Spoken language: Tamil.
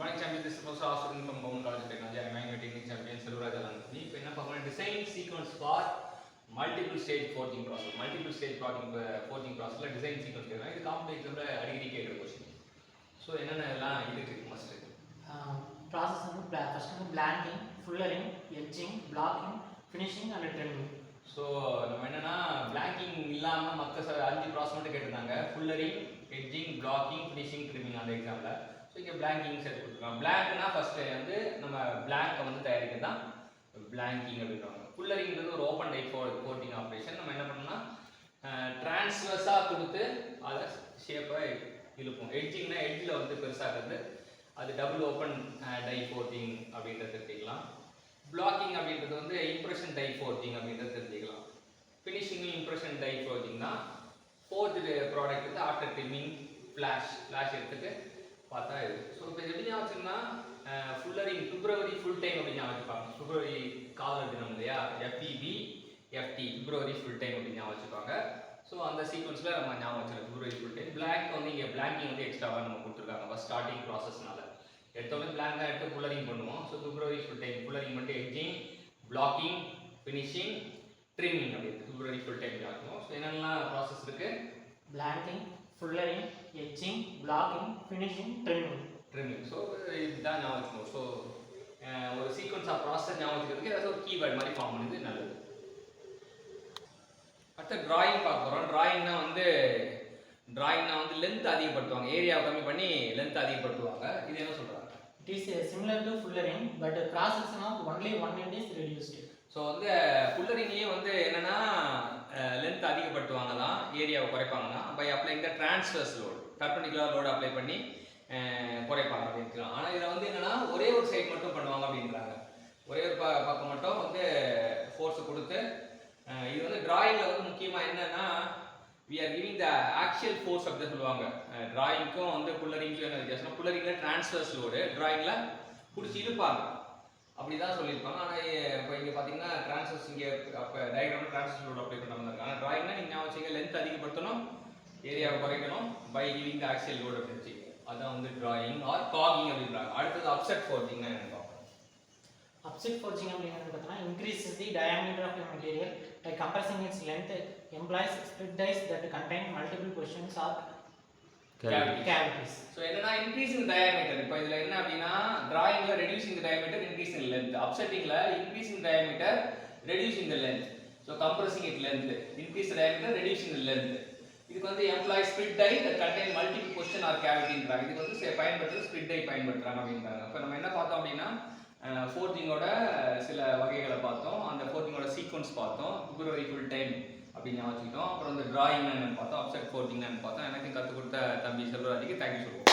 Morning champion, this is Professor Aswin from Government College of Technology. I am your technical champion Selvaraj Alanthani. இப்போ என்ன பார்க்கணும் design sequence for multiple stage forging process. Multiple stage forging processல design sequence கேக்குறாங்க. இது காம்படிட்டிவ் எக்ஸாம்ல அடிக்கடி கேக்குற क्वेश्चन. சோ என்னென்னலாம் இருக்கு ஃபர்ஸ்ட் process வந்து ஃபர்ஸ்ட் வந்து blanking, fullering, etching, blocking, finishing and trimming. So நம்ம என்னன்னா blanking இல்லாம மற்ற 5 ப்ராசஸ் மட்டும் கேட்டிருந்தாங்க. fullering, etching, blocking, finishing, trimming அந்த எக்ஸாம்ல. ஸோ இங்கே பிளாங்கிங் சேர்த்து கொடுத்துருக்காங்க. பிளாங்க்னா ஃபஸ்ட்டு வந்து நம்ம பிளாங்கை வந்து தயாரிக்கிறது தான் பிளாங்கிங் அப்படின்றாங்க. ஃபுல்லரிங்கிறது ஒரு ஓப்பன் டைப் கோட்டிங் ஆப்ரேஷன். நம்ம என்ன பண்ணோம்னா டிரான்ஸ்வர்ஸாக கொடுத்து அதை ஷேப்பை இழுப்போம். எட்ஜிங்னா எட்ஜில் வந்து பெருசாகிறது, அது டபுள் ஓப்பன் டை ஃபோர்ஜிங் அப்படின்றத தெரிஞ்சுக்கலாம். பிளாக்கிங் அப்படின்றது வந்து இம்ப்ரெஷன் டை ஃபோர்ஜிங் அப்படின்றத தெரிஞ்சுக்கலாம். ஃபினிஷிங் இம்ப்ரெஷன் டை ஃபோர்ஜிங் தான் ஃபோர்ஜ்டு ப்ராடக்ட் வந்து ஆஃப்டர் ட்ரிம்மிங் ஃப்ளாஷ் எடுத்துட்டு பார்த்தா இது. ஸோ இப்போ எப்படி ஞாபகம் வச்சுன்னா ஃபுல்லரிங் பிப்ரவரி ஃபுல் டைம் அப்படின்னு ஞாபகம் வச்சுப்பாங்க. பிப்ரவரி காதல் தினம் இல்லையா, FEB FT பிப்ரவரி ஃபுல் டைம் அப்படின்னு ஞாபகம் வச்சுப்பாங்க. ஸோ அந்த சீக்வன்ஸில் நம்ம ஞாபகம் வச்சுருக்கோம் பிப்ரவரி ஃபுல் டைம். பிளாங்க் வந்து இங்கே பிளாங்கிங் வந்து எக்ஸ்ட்ராவாக நம்ம கொடுத்துருக்காங்க ஃபஸ்ட் ஸ்டார்டிங் ப்ராசஸ்னால. எடுத்தோடனே பிளாங்காக எடுத்து ஃபுல்லரிங் பண்ணுவோம். ஸோ பிப்ரவரி ஃபுல் டைம் ஃபுல்லரிங் மட்டும் எட்ஜிங், பிளாக்கிங், ஃபினிஷிங், ட்ரிம்மிங் அப்படின்னு பிப்ரவரி ஃபுல் டைம் ஆகும். ஸோ என்னென்னலாம் ப்ராசஸ் இருக்குது? blanking, fullering, etching, blocking, finishing, trimming. So இதுதான் ஞாபகம் வச்சுக்கணும். ஸோ ஒரு சீக்வன்ஸ் ஆஃப் ப்ராசஸ் ஞாபகம் வச்சுக்கிறதுக்கு ஏதாவது ஒரு கீவேர்ட் மாதிரி ஃபார்ம் பண்ணுறது நல்லது. அடுத்த டிராயிங் பார்க்க போகிறோம். டிராயிங்னா வந்து லென்த் அதிகப்படுத்துவாங்க, ஏரியாவை கம்மி பண்ணி லென்த் அதிகப்படுத்துவாங்க. இது என்ன சொல்கிறாங்க? It is similar to fullering, but the cross section of only 1 end is reduced. So வந்து ஃபுல்லரிங்லேயே வந்து என்னென்னா லென்த் அதிகப்படுத்துவாங்க தான், ஏரியாவை குறைப்பாங்க தான். By applying the transverse load, perpendicular load apply பண்ணி குறைப்பாங்க அப்படின்னு. ஆனால் இதில் வந்து என்னென்னா ஒரே ஒரு சைட் மட்டும் பண்ணுவாங்க அப்படின்றாங்க. ஒரே ஒரு பக்கம் மட்டும் வந்து ஃபோர்ஸை கொடுத்து இது வந்து டிராயிங்கில் வந்து முக்கியமாக என்னென்னா we are giving the actual force அப்படி சொல்லுவாங்க. டிராயிங்க்கும் வந்து புல்லரிங்க்கும் என்ன வித்தியாசம்? புல்லரிங்கில் டிரான்ஸ்வர்ஸ் லோடு, டிராயிங்கில் பிடிச்சி இழுப்பாங்க அப்படி தான் சொல்லியிருப்பாங்க. ஆனால் இப்போ இங்கே பார்த்தீங்கன்னா டிரான்ஸ்வர்ஸ், இங்கே அப்போ டயக்ராமில் டிரான்ஸ்வர்ஸ் லோடு அப்ளை பண்ண இருக்காங்க. ஆனால் டிராயிங்னா நீங்கள் ஞாபகம் வச்சுங்க, லென்த் அதிகப்படுத்தணும், ஏரியாவை குறைக்கணும், by giving the axial load அப்படின்னு வச்சுக்கோங்க. அதான் வந்து டிராயிங் ஆர் காகிங் அப்படின்றாங்க. அடுத்தது அப்செட் ஃபோர்ஜிங்னா என்ன பார்ப்போம். Upset forging அப்படிங்கிறது பார்த்தீங்கன்னா increases the diameter of a material by compressing its length, implies split dies that contain multiple portions or cavities. So என்னன்னா இன்க்ரீசிங் டயாமீட்டர். இப்போ இதில் என்ன அப்படின்னா டிராயிங்கில் ரெடியூசிங் டயாமீட்டர், இன்க்ரீசிங் லென்த். அப்செட்டிங்கில் increasing diameter, reducing the length. So compressing it length, increase diameter, reducing the length. இதுக்கு வந்து employ split die that contain multiple position or கேவிட்டின்றாங்க. இதுக்கு வந்து பயன்படுத்துறது ஸ்பிட் டை பயன்படுத்துறாங்க அப்படின்றாங்க. இப்போ நம்ம என்ன பார்த்தோம் அப்படின்னா ஃபோர்ஜிங்கோட சில வகைகளை பார்த்தோம், அந்த ஃபோர்ஜிங்கோட சீக்வன்ஸ் பார்த்தோம், பிப்ரவரி ஃபுல் டைம் அப்படின்னு வச்சுக்கிட்டோம். அப்புறம் இந்த டிராயிங் என்னன்னு பார்த்தோம், அப்செட் ஃபோர்ஜிங் பார்த்தோம். எனக்கு கற்றுக் கொடுத்த தம்பி செல்வராஜுக்கு தேங்க்யூ சொல்லுவோம்.